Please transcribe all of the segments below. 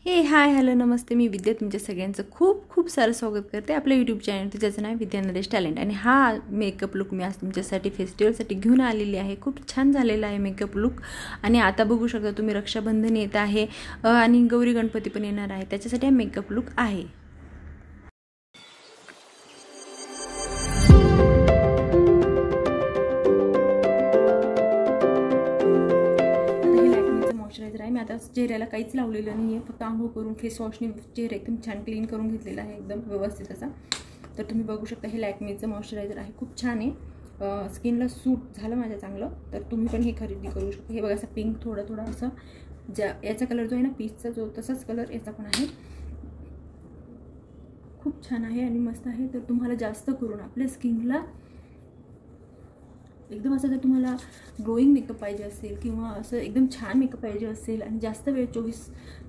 हे hi hello नमस्ते, मी विद्या तुमच्या सगळ्यांचं खूप खूप सारं स्वागत करते आपल्या यूट्यूब चॅनल. ज्याचं नाव विद्या नरेश टॅलेंट. आणि हा मेकअप लुक मी आज तुमच्यासाठी फेस्टिवलसाठी घेऊन आलेली आहे. खूप छान झालेला आहे मेकअप लुक. आणि आता बघू शकता तुम्ही, रक्षाबंधन येत आहे आणि गौरी गणपती पण येणार आहे, त्याच्यासाठी हा मेकअप लुक आहे. मॉइश्चरायझर आहे. मी आता चेहऱ्याला काहीच लावलेलं नाही आहे, फक्त आंघोळ करून फेस वॉशने चेहरा एकदम छान क्लीन करून घेतलेला आहे, एकदम व्यवस्थित असा. तर तुम्ही बघू शकता हे लॅक्मेचं मॉइश्चरायझर आहे, खूप छान आहे, स्किनला सूट झालं माझ्या चांगलं. तर तुम्ही पण हे खरेदी करू शकता. हे बघा असं पिंक थोडं असं, याचा कलर जो आहे ना पीचचा, जो तसाच कलर याचा पण आहे. खूप छान आहे आणि मस्त आहे. तर तुम्हाला जास्त करून आपल्या स्किनला एकदम असं, जर तुम्हाला ग्लोईंग मेकअप पाहिजे असेल किंवा असं एकदम छान मेकअप पाहिजे असेल आणि जास्त वेळ 24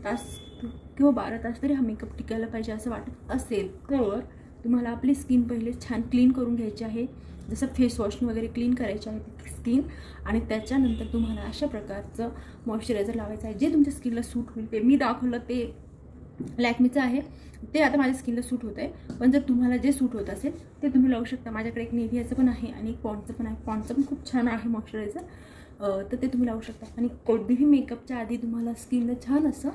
तास किंवा 12 तास तरी हा मेकअप टिकायला पाहिजे असं वाटत असेल, तर तुम्हाला आपली स्किन पहिले छान क्लीन करून घ्यायची आहे. जसं फेस वॉशने वगैरे क्लीन करायची आहे स्किन, आणि त्याच्यानंतर तुम्हाला अशा प्रकारचं मॉइश्चरायझर लावायचं आहे जे तुमच्या स्किनला सूट होईल. ते मी दाखवलं ते लॅक्मेचं आहे, ते आता माझ्या स्किनला सूट होत आहे. पण जर तुम्हाला जे सूट होत असेल ते तुम्ही लावू शकता. माझ्याकडे एक नेव्हियाचं पण आहे आणि एक पॉन्डचं पण आहे. पॉन्डचं पण खूप छान आहे मॉइश्चरायझर, तर ते तुम्ही लावू शकता. आणि कोणतीही मेकअपच्या आधी तुम्हाला स्किनला छान असं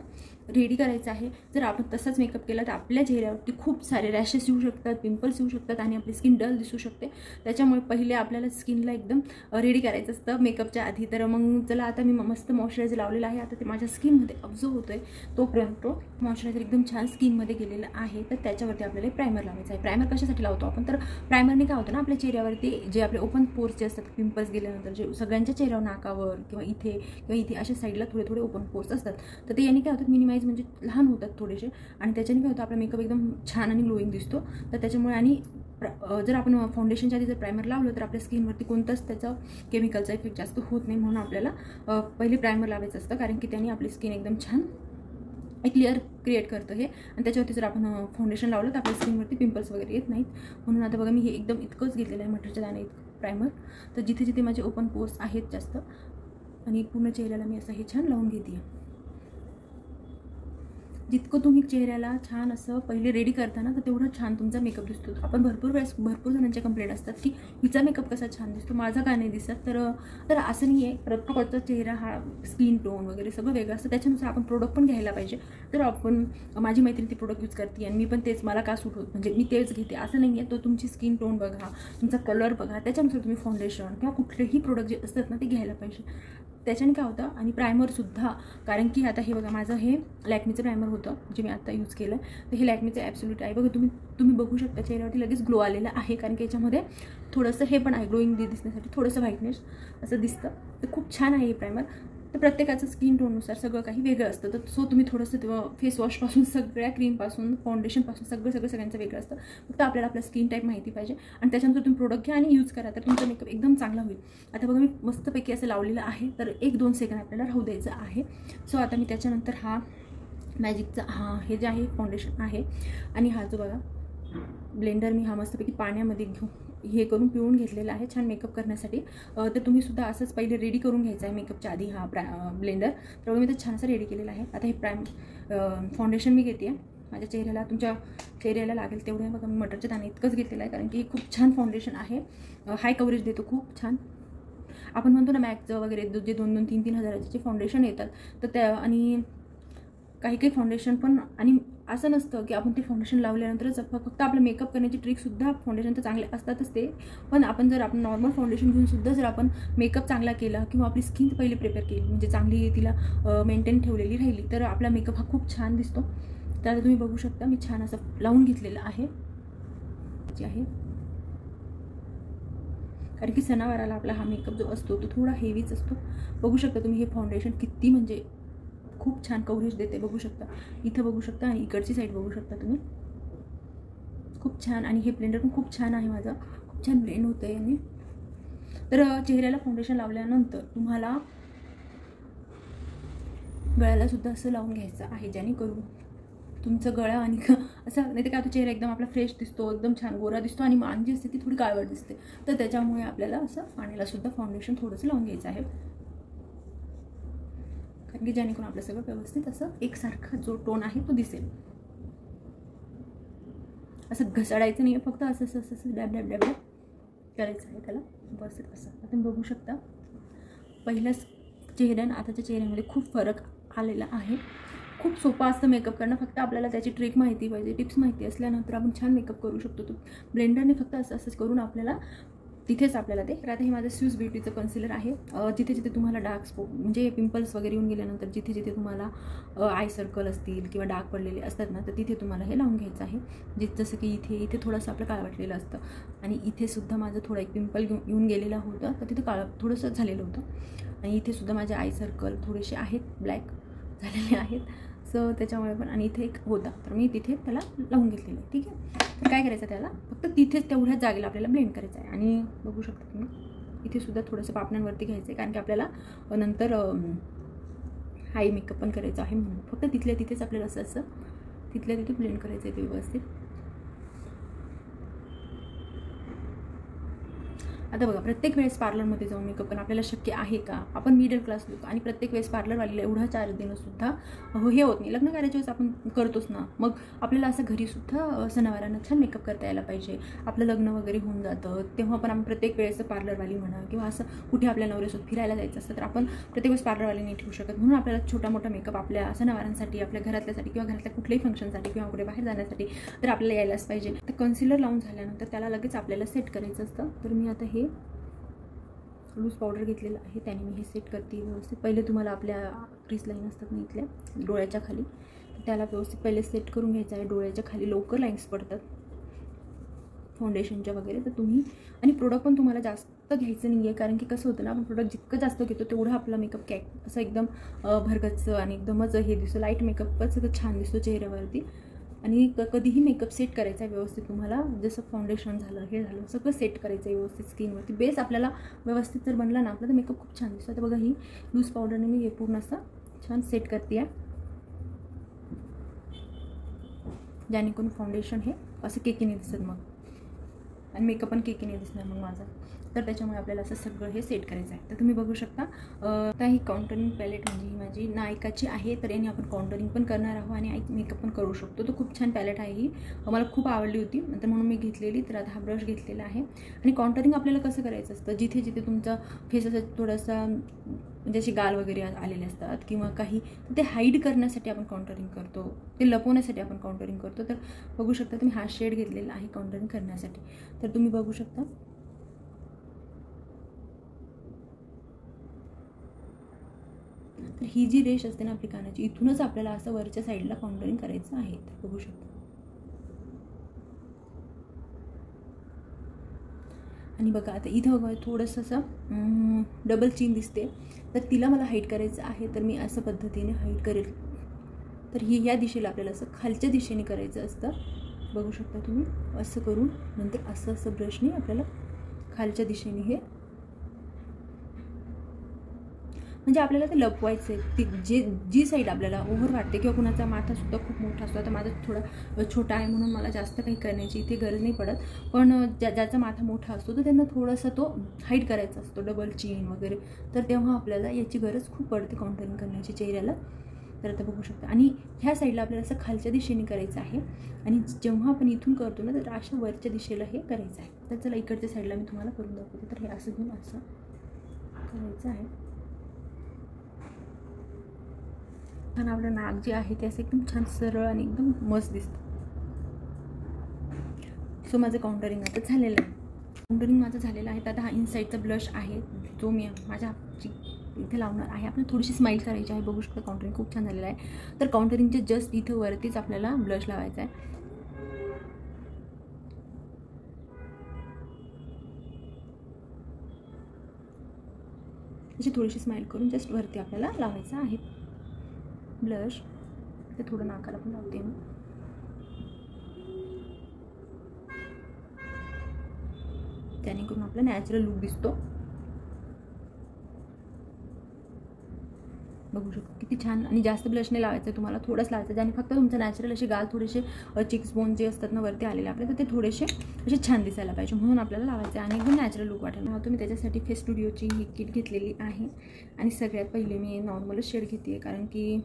रेडी करायचं आहे. जर आपण तसाच मेकअप केला तर आपल्या चेहऱ्यावरती खूप सारे रॅशेस येऊ शकतात, पिंपल्स येऊ शकतात आणि आपली स्किन डल दिसू शकते. त्याच्यामुळे पहिले आपल्याला स्किनला एकदम रेडी करायचं असतं मेकअपच्या आधी. तर मग चला, आता मी मस्त मॉइश्चरायझर लावलेलं आहे. आता ते माझ्या स्किनमध्ये ऑब्झर्व होतं आहे, तोपर्यंत मॉइश्चरायझर एकदम छान स्किनमध्ये गेलेलं आहे. तर त्याच्यावरती आपल्याला प्रायमर लावायचं आहे. प्रायमर कशासाठी लावतो आपण, तर प्रायमरने काय होतं ना, आपल्या चेहऱ्यावरती जे आपले ओपन पोर्स जे असतात, पिंपल्स गेल्यानंतर जे सगळ्यांच्या चेहऱ्यावर, नाकावर किंवा इथे अशा साईडला थोडे ओपन पोर्स असतात, तर ते याने काय होतात, मिनिमाइज म्हणजे लहान होतात थोडेसे. आणि त्याच्याने काय होतं, आपला मेकअप एकदम छान आणि ग्लोईंग दिसतो. तर त्याच्यामुळे, आणि जर आपण फाउंडेशनच्या आधी जर प्रायमर लावलं तर आपल्या स्किनवरती कोणताच त्याचा केमिकलचा इफेक्ट जास्त होत नाही. म्हणून आपल्याला पहिले प्रायमर लावायचं असतं, कारण की त्याने आपली स्किन एकदम छान एक लेअर क्रिएट करतं हे. आणि त्याच्यावरती जर आपण फाउंडेशन लावलं तर आपल्या स्किनवरती पिंपल्स वगैरे येत नाहीत. म्हणून आता बघा, मी हे एकदम इतकंच घेतलेलं आहे, मटरच्या दाणे इतकं प्रायमर. तर जिथे माझे ओपन पोर्स आहेत जास्त, आणि पूर्ण चेहऱ्याला मी असं हे छान लावून घेते. जितकं तुम्ही चेहऱ्याला छान असं पहिले रेडी करताना, तर तेवढं छान तुमचा मेकअप दिसतो. आपण भरपूर जणांचे कंप्लेंट असतात की हिचा मेकअप कसा छान दिसतो, माझा का नाही दिसत. तर असं नाही आहे. प्रत्येकाचा चेहरा हा स्किन टोन वगैरे सगळं वेगळं असतं, त्याच्यानुसार आपण प्रोडक्ट पण घ्यायला पाहिजे. तर आपण, माझी मैत्रीण ती प्रोडक्ट यूज करते आणि मी पण तेच, मला का सूट होत म्हणजे मी तेच घेते असं नाही आहे. तो तुमची स्किन टोन बघा, तुमचा कलर बघा, त्याच्यानुसार तुम्ही फाउंडेशन किंवा कुठलेही प्रोडक्ट जे असतात ना ते घ्यायला पाहिजे. त्याच्याने काय होतं. आणि प्रायमरसुद्धा, कारण की आता हे बघा, माझं हे लॅक्मेचं प्रायमर होतं जे मी आता यूज केलं. तर हे लॅक्मेचं ॲब्सोल्यूट आहे बघा. तुम्ही बघू शकता चेहऱ्यावरती लगेच ग्लो आलेला आहे, कारण की याच्यामध्ये थोडंसं हे पण आहे, ग्लोईंग दिसण्यासाठी थोडंसं व्हाईटनेस असं दिसतं. तर खूप छान आहे हे प्रायमर. तर प्रत्येकाचं स्किन टोननुसार सगळं काही वेगळं असतं. तर तुम्ही थोडंसं फेस वॉशपासून, सगळ्या क्रीमपासून, फाउंडेशनपासून सगळ्यांचं वेगळं असतं. फक्त आपल्याला आपला स्किन टाईप माहिती पाहिजे, आणि त्याच्यानंतर तुम्ही प्रोडक्ट घ्या आणि यूज करा, तर तुमचा मेकअप एकदम चांगला होईल. आता बघा, मी मस्तपैकी असं लावलेलं आहे. तर 1-2 सेकंड आपल्याला राहू द्यायचं आहे. सो आता मी त्याच्यानंतर हा मॅजिकचा हे जे आहे फाउंडेशन आहे, आणि हा जो बघा ब्लेंडर, मी हा मस्तपैकी पाण्यामध्ये हे करून पिळून घेतलेला आहे छान मेकअप करण्यासाठी. तर तुम्हीसुद्धा असंच पहिले रेडी करून घ्यायचं आहे मेकअपच्या आधी हा ब्लेंडर. तर मी तर छान असं रेडी केलेलं आहे. आता हे फाउंडेशन मी घेते माझ्या चेहऱ्याला, तुमच्या चेहऱ्याला लागेल तेवढे बघा. मी मटरच्या दाणे इतकंच घेतलेलं आहे, कारण की खूप छान फाउंडेशन आहे, हाय कव्हरेज देतो खूप छान. आपण म्हणतो ना मॅकचं वगैरे जे 2-2, 3-3 हजाराचे जे फाउंडेशन येतात, तर त्या, आणि काही फाउंडेशन पण, आणि असं नसतं की आपण ते फाउंडेशन लावल्यानंतरच फक्त आपलं मेकअप करण्याची ट्रिकसुद्धा फाउंडेशन तर चांगले असतातच ते. पण आपण जर आपण नॉर्मल फाउंडेशन घेऊनसुद्धा जर आपण मेकअप चांगला केला, किंवा आपली स्किन पहिले प्रिपेअर केली, म्हणजे चांगली तिला मेंटेन ठेवलेली राहिली, तर आपला मेकअप हा खूप छान दिसतो. तर आता तुम्ही बघू शकता मी छान असं लावून घेतलेलं आहे, जे आहे, कारण की सणावाराला आपला हा मेकअप जो असतो तो थोडा हेवीच असतो. बघू शकता तुम्ही हे फाउंडेशन किती म्हणजे खूप छान कव्हरेज देते. बघू शकता, इथं बघू शकता, आणि इकडची साईड बघू शकता तुम्ही, खूप छान. आणि हे ब्लेंडर पण खूप छान आहे माझं, खूप छान ब्लेंड होतं आहे. आणि तर चेहऱ्याला फाउंडेशन लावल्यानंतर तुम्हाला गळ्याला सुद्धा असं लावून घ्यायचं आहे, जेणेकरून तुमचं गळा आणि असं नाही तर काय, तो चेहरा एकदम आपला फ्रेश दिसतो, एकदम छान गोरा दिसतो, आणि मान जी असते ती थोडी काळवट दिसते. तर त्याच्यामुळे आपल्याला असं पाण्याला सुद्धा फाउंडेशन थोडंसं लावून घ्यायचं आहे, कारण की जेणेकरून आपलं सगळं व्यवस्थित असं एकसारखा जो टोन आहे तो दिसेल. असं घसडायचं नाही आहे, फक्त असं असं असं डॅब डॅब डॅब डॅब करायचं आहे त्याला व्यवस्थित. असं आता तुम्ही बघू शकता पहिल्याच चेहऱ्या आणि आताच्या चेहऱ्यामध्ये खूप फरक आलेला आहे. खूप सोपं असतं मेकअप करणं, फक्त आपल्याला त्याची ट्रिक माहिती पाहिजे, टिप्स माहिती असल्यानंतर आपण छान मेकअप करू शकतो. तो ब्लेंडरने फक्त असं असंच करून आपल्याला तिथेच आपल्याला ते. तर आता हे माझं स्विस ब्युटीचं कन्सिलर आहे. जिथे जिथे तुम्हाला डार्क स्पॉट म्हणजे पिंपल्स वगैरे येऊन गेल्यानंतर जिथे जिथे तुम्हाला आय सर्कल असतील किंवा डार्क पडलेले असतात ना, तर तिथे तुम्हाला हे लावून घ्यायचं आहे. जसं की इथे थोडंसं आपलं काळवटलेलं असतं आणि इथेसुद्धा माझं थोडं एक पिंपल येऊन गेलेलं होतं, तर तिथं काळं थोडंसं झालेलं होतं. आणि इथेसुद्धा माझे आय सर्कल थोडेसे आहेत ब्लॅक झालेले आहेत. सो त्याच्यामुळे पण, आणि इथे एक होता तर मी तिथे त्याला लावून घेतलेलं आहे. ठीक आहे. तर काय करायचं त्याला फक्त तिथेच तेवढ्याच जागेला आपल्याला ब्लेंड करायचं आहे. आणि बघू शकता तुम्ही इथेसुद्धा थोडंसं पापण्यांवरती घ्यायचं आहे, कारण की आपल्याला नंतर हाय मेकअप पण करायचं आहे म्हणून फक्त तिथल्या तिथेच आपल्याला असं असं तिथल्या तिथे ब्लेंड करायचं आहे ते व्यवस्थित. आता बघा प्रत्येक वेळेस पार्लरमध्ये जाऊन मेकअप करणं आपल्याला शक्य आहे का? आपण मिडल क्लास लोक आणि प्रत्येक वेळेस पार्लरवालीला एवढा चार्ज देणंसुद्धा हे होत नाही. लग्न कार्याच्या वेळेस आपण करतोच ना, मग आपल्याला असं घरीसुद्धा सणावारांना छान मेकअप करता यायला पाहिजे. आपलं लग्न वगैरे होऊन जातं तेव्हा पण आपण प्रत्येक वेळेस पार्लरवाली म्हणा किंवा असं कुठे आपल्या नवऱ्यासोबत फिरायला जायचं असतं तर आपण प्रत्येक वेळेस पार्लरवाली नाही ठेवू शकत. म्हणून आपल्याला छोटा मोठा मेकअप आपल्या सणावारांसाठी, आपल्या घरातल्यासाठी किंवा घरातल्या कुठल्याही फंक्शनसाठी किंवा कुठे बाहेर जाण्यासाठी तर आपल्याला यायलाच पाहिजे. तर कन्सिलर लावून झाल्यानंतर त्याला लगेच आपल्याला सेट करायचं असतं. तर मी आता हे लूज पावडर घेतलेलं आहे, त्याने मी हे सेट करते व्यवस्थित. पहिले तुम्हाला आपल्या क्रीज लाईन असतात ना इथल्या डोळ्याच्या खाली, त्याला व्यवस्थित पहिले सेट करून घ्यायचं आहे. डोळ्याच्या खाली लवकर लाईन्स पडतात फाउंडेशनच्या वगैरे. तर तुम्ही आणि प्रोडक्ट पण तुम्हाला जास्त घ्यायचं नाही आहे, कारण की कसं होतं ना, आपण प्रोडक्ट जितकं जास्त घेतो तेवढं आपला मेकअप असं एकदम भरगच्च आणि एकदमच हे दिसतो. लाईट मेकअपच सगळं छान दिसतो चेहऱ्यावरती. आणि कधीही मेकअप सेट करायचा आहे व्यवस्थित तुम्हाला, जसं फाउंडेशन झालं हे झालं सगळं सेट करायचं आहे व्यवस्थित स्किनवरती. बेस आपल्याला व्यवस्थित जर बनला ना आपला तर मेकअप खूप छान दिसतो. आता बघा ही लूज पावडरने मी हे पूर्ण असं छान सेट करते आहे, जेणेकरून फाउंडेशन हे असं केकीने दिसत मग आणि मेकअप पण केकीने दिसणार मग माझा. तर त्याच्यामुळे आपल्याला असं सगळं हे सेट करायचं आहे. तर तुम्ही बघू शकता आता ही काउंटरिंग पॅलेट म्हणजे ही माझी नायकाची आहे. तर याने आपण काउंटरिंग पण करणार आहोत आणि मेकअप पण करू शकतो. तर खूप छान पॅलेट आहे ही, मला खूप आवडली होती तर म्हणून मी घेतलेली. तर आता हा ब्रश घेतलेला आहे. आणि काउंटरिंग आपल्याला कसं करायचं असतं, जिथे जिथे तुमचा फेस असं थोडासा म्हणजे असे गाल वगैरे आलेले असतात किंवा काही, तर ते हाईड करण्यासाठी आपण काउंटरिंग करतो, ते लपवण्यासाठी आपण काउंटरिंग करतो. तर बघू शकता तुम्ही हा शेड घेतलेला आहे काउंटरिंग करण्यासाठी. तर तुम्ही बघू शकता तर ही जी रेष असते ना आपली कानाची, इथूनच आपल्याला असं वरच्या साईडला काउंटरिंग करायचं आहे. तर बघू शकता. आणि बघा आता इथं बघा थोडंसं असं डबल चीन दिसते, तर तिला मला हाईट करायचं आहे. तर मी असं पद्धतीने हाईट करेल. तर ही या दिशेला आपल्याला असं खालच्या दिशेने करायचं असतं. बघू शकता तुम्ही असं करून नंतर असं असं ब्रशने आपल्याला खालच्या दिशेने हे, म्हणजे आपल्याला ते लपवायचं आहे. ती जी साईड आपल्याला ओव्हर वाटते किंवा कुणाचा माथासुद्धा खूप मोठा असतो. आता माझा थोडा छोटा आहे म्हणून मला जास्त काही करण्याची इथे गरज नाही पडत, पण ज्याचा माथा मोठा असतो तर त्यांना थोडासा तो हाईट करायचा असतो, डबल चीन वगैरे. तर तेव्हा आपल्याला याची गरज खूप पडते काउंटरिंग करण्याची चेहऱ्याला. तर आता बघू शकता. आणि ह्या साईडला आपल्याला असं खालच्या दिशेने करायचं आहे. आणि जेव्हा आपण इथून करतो ना तर अशा वरच्या दिशेला हे करायचं आहे. तर चला इकडच्या साईडला मी तुम्हाला करून दाखवते. तर हे असं घेऊन असं करायचं आहे. छान आपलं नाक जे आहे ते असं एकदम छान सरळ आणि एकदम मस्त दिसतं. सो माझं काउंटरिंग आता झालेलं आहे. काउंटरिंग माझं झालेलं आहे. तर आता हा इनसाईडचा ब्लश आहे जो मी माझ्या इथे लावणार आहे. आपल्याला थोडीशी स्माईल करायची आहे. बघू शकता काउंटरिंग खूप छान झालेलं आहे. तर काउंटरिंगच्या जस्ट इथं वरतीच आपल्याला ब्लश लावायचा आहे. अशी थोडीशी स्माईल करून जस्ट वरती आपल्याला लावायचं आहे ब्लश. ते थोडं नाकाला पण लावते मी. जेणेकरून आपला नॅचरल लुक दिसतो. बघू शकता किती छान. आणि जास्त ब्लश नाही लावायचं आहे तुम्हाला, थोडंच लावायचं, ज्याने फक्त तुमचं नॅचरल असे गाल थोडेसे चिक्स बोन जे असतात ना वरती आलेले आपले, तर ते थोडेसे असे छान दिसायला पाहिजे, म्हणून आपल्याला लावायचं आहे आणि एकदम नॅचरल लुक वाटेल. तुम्ही त्याच्यासाठी फेस स्टुडिओची ही किट घेतलेली आहे. आणि सगळ्यात पहिले मी नॉर्मलच शेड घेते आहे, कारण की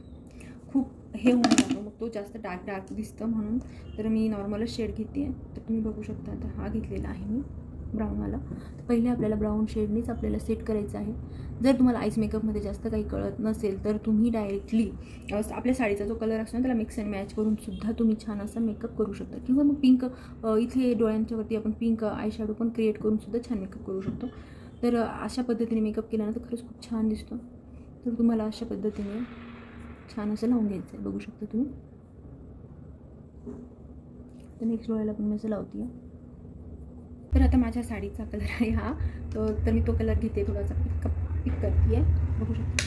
खूप हे होऊन जातो मग तो जास्त डार्क दिसतं म्हणून. तर मी नॉर्मलच शेड घेते आहे. तर तुम्ही बघू शकता आता हा घेतलेला आहे मी ब्राऊनवाला. पहिले आपल्याला ब्राऊन शेडनीच आपल्याला सेट करायचं आहे. जर तुम्हाला आईस मेकअपमध्ये जास्त काही कळत नसेल तर तुम्ही डायरेक्टली आपल्या साडीचा जो कलर असतो ना त्याला मिक्स अँड मॅच करून सुद्धा तुम्ही छान असा मेकअप करू शकता. किंवा मग पिंक इथे डोळ्यांच्यावरती आपण पिंक आय शॅडो पण क्रिएट करून सुद्धा छान मेकअप करू शकतो. तर अशा पद्धतीने मेकअप केल्यानंतर खरंच खूप छान दिसतो. तर तुम्हाला अशा पद्धतीने छान असं लावून घ्यायचं आहे, बघू शकता तुम्ही. तर नेक्स्ट डोळ्याला पण मी असं लावते आहे. तर आता माझ्या साडीचा कलर आहे हा, तर मी तो कलर घेते, थोडासा पिक करते आहे, बघू शकता.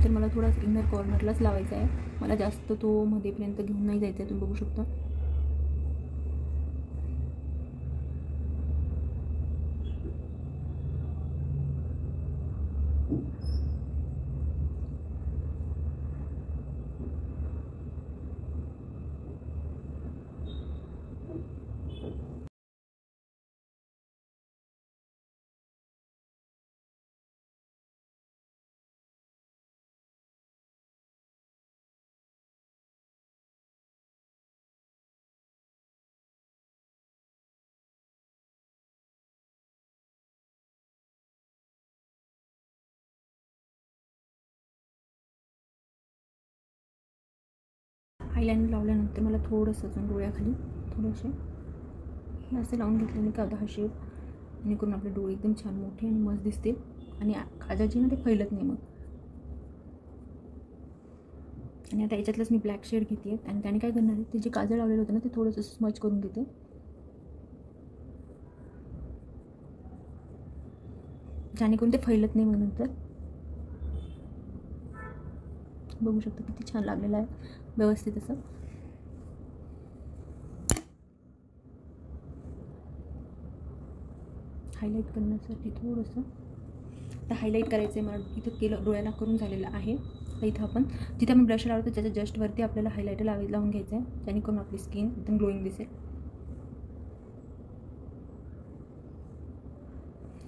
तर मला थोडासा इनर कॉर्नरलाच लावायचा आहे, मला जास्त तो मध्येपर्यंत घेऊन नाही जायचं आहे, तुम्ही बघू शकता. आयलाइनर लावल्यानंतर मला थोडंसं अजून डोळ्याखाली थोडेसे हे असं लावून घेतल्याने का होतं हा शेड, आणि करून आपले डोळे एकदम छान मोठे आणि मस्त दिसते आणि काजळची ना ते फैलत नाही मग. आणि आता याच्यातलंच मी ब्लॅक शेड घेते आहे आणि त्याने काय करणार आहे, ते जे काजळ लावलेलं होतं ना ते थोडंसं स्मच करून घेते, जेणेकरून ते फैलत नाही. मग नंतर बघू शकता किती छान लागलेलं आहे व्यवस्थित असं. हायलाईट करण्यासाठी थोडंसं आता हायलाईट करायचं आहे मला, इथं केलं डोळ्याला करून झालेलं आहे. तर इथं आपण जिथे आपण ब्रश लावतो त्याच्या जस्टवरती आपल्याला हायलायटर लावून घ्यायचं आहे, जेणेकरून आपली स्किन एकदम ग्लोईंग दिसेल.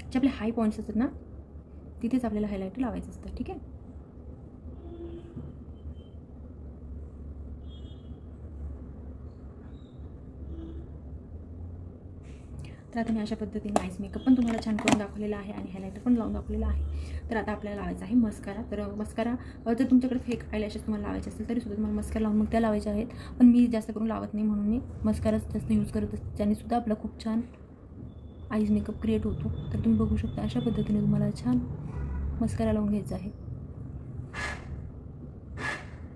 जे आपले हाय पॉईंट्स असतात ना तिथेच आपल्याला हायलायटर लावायचं असतं, ठीक आहे. तर आता मी अशा पद्धतीने आईस मेकअप पण तुम्हाला छान करून दाखवलेला आहे आणि हायलायटर पण लावून दाखवलेला आहे. तर आता आपल्याला लावायचं आहे मस्कारा. तर मस्कारा जर तुमच्याकडे फेक आयलॅशेस तुम्हाला लावायचे असेल तरी सुद्धा तुम्हाला मस्कारा लावून मग त्या लावायच्या आहेत, पण मी जास्त करून लावत नाही म्हणून मी मस्काराच जास्त यूज करत असते, त्याने सुद्धा आपला खूप छान आईज मेकअप क्रिएट होतो. तर तुम्ही बघू शकता अशा पद्धतीने तुम्हाला छान मस्कारा लावून घ्यायचा आहे.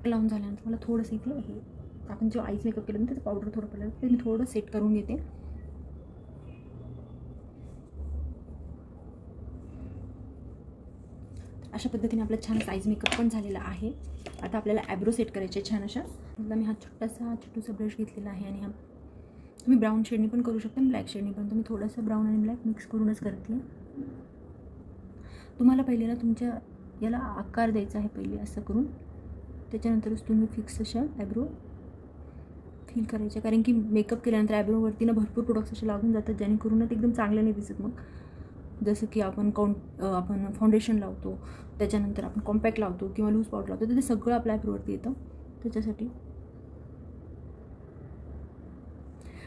लावून झाल्यानंतर मला थोडंसं इथे हे आपण जो आईज मेकअप केलं ना त्याचं पावडर थोडं पडलं ते मी थोडं सेट करून घेते. अशा पद्धतीने आपला छान आईज मेकअप पण झालेला आहे. आता आपल्याला ॲब्रो सेट करायचे छान अशा. आता मी हा छोटूसा ब्रश घेतलेला आहे आणि हा तुम्ही ब्राऊन शेडनी पण करू शकता आणि ब्लॅक शेडनी पण. तुम्ही थोडंसं ब्राऊन आणि ब्लॅक मिक्स करूनच करते. तुम्हाला पहिले ना तुमच्या याला आकार द्यायचा आहे पहिले असं करून, त्याच्यानंतरच तुम्ही फिक्स अशा ॲब्रो फील करायचे, कारण की मेकअप केल्यानंतर ॲब्रोवरती ना भरपूर प्रोडक्ट्स असे लागून जातात जेणेकरून ते एकदम चांगलं नाही दिसत. मग जसं की आपण आपण फाउंडेशन लावतो, त्याच्यानंतर आपण कॉम्पॅक्ट लावतो किंवा लूज पावडर लावतो, तर ते सगळं आपल्या ॲब्रोवरती येतं. त्याच्यासाठी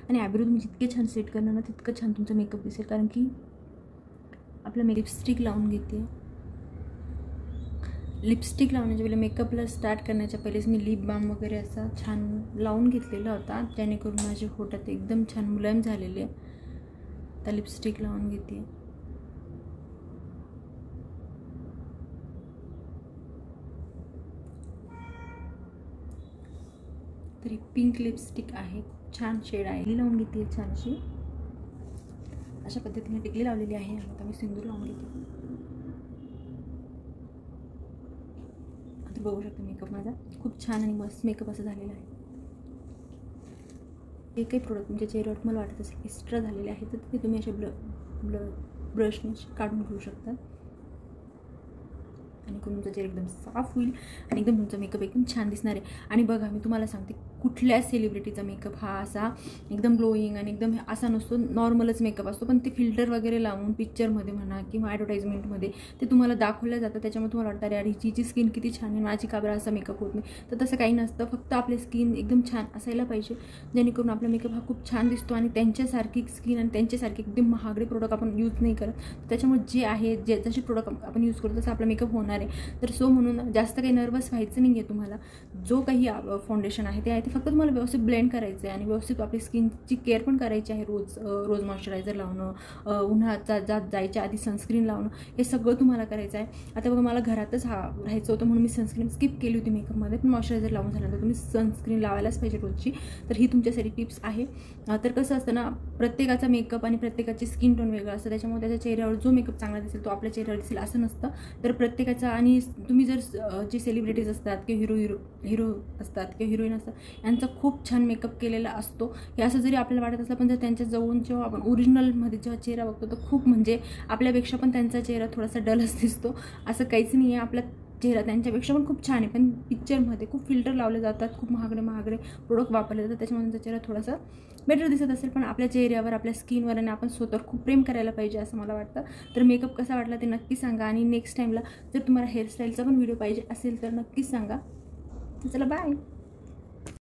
आणि ॲब्रो तुम्ही जितके छान सेट करणार ना तितकं छान तुमचा मेकअप दिसेल. कारण की आपलं लिपस्टिक लावून घेते. लिपस्टिक लावण्याच्या वेळेला मेकअपला स्टार्ट करण्याच्या पहिलेच मी लिप बाम वगैरे असा छान लावून घेतलेला होता, जेणेकरून माझे होठात एकदम छान मुलायम झालेले. आता लिपस्टिक लावून घेते. तरी पिंक लिपस्टिक आहे, छान शेड आहे, ही लावून घेते छान अशी. अशा पद्धतीने टिकली लावलेली आहे. आता मी सिंदूर लावून घेते. आता बघू शकता मेकअप माझा खूप छान आणि मस्त मेकअप असं झालेला आहे. एकही प्रोडक्ट तुमच्या चेहऱ्यावर मला वाटत असेल एक्स्ट्रा झालेले आहे तर ते तुम्ही असे ब्रशने काढून घेऊ शकता जेणेकरून तुमचा चेहरा एकदम साफ होईल आणि एकदम तुमचा मेकअप एकदम छान दिसणार आहे. आणि बघा मी तुम्हाला सांगते, कुठल्याच सेलिब्रिटीचा मेकअप हा असा एकदम ग्लोईंग आणि एकदम असा नसतो, नॉर्मलच मेकअप असतो. पण ते फिल्टर वगैरे लावून पिक्चरमध्ये म्हणा किंवा ॲडव्हर्टाईजमेंटमध्ये ते तुम्हाला दाखवलं जातं. त्याच्यामुळे तुम्हाला वाटतं अरे हिची स्किन किती छान आहे, माझी का बरं असा मेकअप होत नाही. तर तसं काही नसतं, फक्त आपली स्किन एकदम छान असायला पाहिजे जेणेकरून आपला मेकअप हा खूप छान दिसतो. आणि त्यांच्यासारखी स्किन आणि त्यांच्यासारखे एकदम महागडे प्रोडक्ट आपण यूज नाही करत. त्याच्यामुळे जे आहे जसे प्रोडक्ट आपण यूज करतो तसं आपला मेकअप होणार आहे. तर सो म्हणून जास्त काही नर्वस व्हायचं नाही आहे तुम्हाला. जो काही फाउंडेशन आहे ते फक्त तुम्हाला व्यवस्थित ब्लेंड करायचं आहे आणि व्यवस्थित आपली स्किनची केअर पण करायची आहे. रोज मॉइश्चरायझर लावणं, उन्हाचा जायच्या आधी सनस्क्रीन लावणं, हे सगळं तुम्हाला करायचं आहे. आता बघा मला घरातच राहायचं होतं म्हणून मी सनस्क्रीन स्किप केली होती मेकअपमध्ये, पण मॉइश्चरायझर लावून झाल्यानंतर तुम्ही सनस्क्रीन लावायलाच पाहिजे रोजची. तर ही तुमच्यासाठी टिप्स आहे. तर कसं असतं ना, प्रत्येकाचा मेकअप आणि प्रत्येकाची स्किन टोन वेगळं असतं. त्याच्यामुळे त्याच्या चेहऱ्यावर जो मेकअप चांगला दिसेल तो आपल्या चेहऱ्यावर दिसेल असं नसतं. तर प्रत्येकाचा, आणि तुम्ही जर जे सेलिब्रिटीज असतात किंवा हिरो असतात किंवा हिरोईन असतात यांचा खूप छान मेकअप केलेला असतो. हे असं जरी आपल्याला वाटत असलं पण जर त्यांच्या जवळून जेव्हा आपण ओरिजिनलमध्ये जेव्हा चेहरा बघतो तर खूप म्हणजे आपल्यापेक्षा पण त्यांचा चेहरा थोडासा डलच दिसतो. असं काहीच नाही आहे, आपला चेहरा त्यांच्यापेक्षा पण खूप छान आहे. पण पिक्चरमध्ये खूप फिल्टर लावले जातात, खूप महागडे प्रोडक्ट वापरले जातात, त्याच्यामुळे त्यांचा चेहरा थोडासा बेटर दिसत असेल. पण आपल्या चेहऱ्यावर, आपल्या स्किनवर आणि आपण स्वतःवर खूप प्रेम करायला पाहिजे असं मला वाटतं. तर मेकअप कसा वाटला ते नक्की सांगा. आणि नेक्स्ट टाईमला जर तुम्हाला हेअरस्टाईलचा पण व्हिडिओ पाहिजे असेल तर नक्कीच सांगा. चला बाय.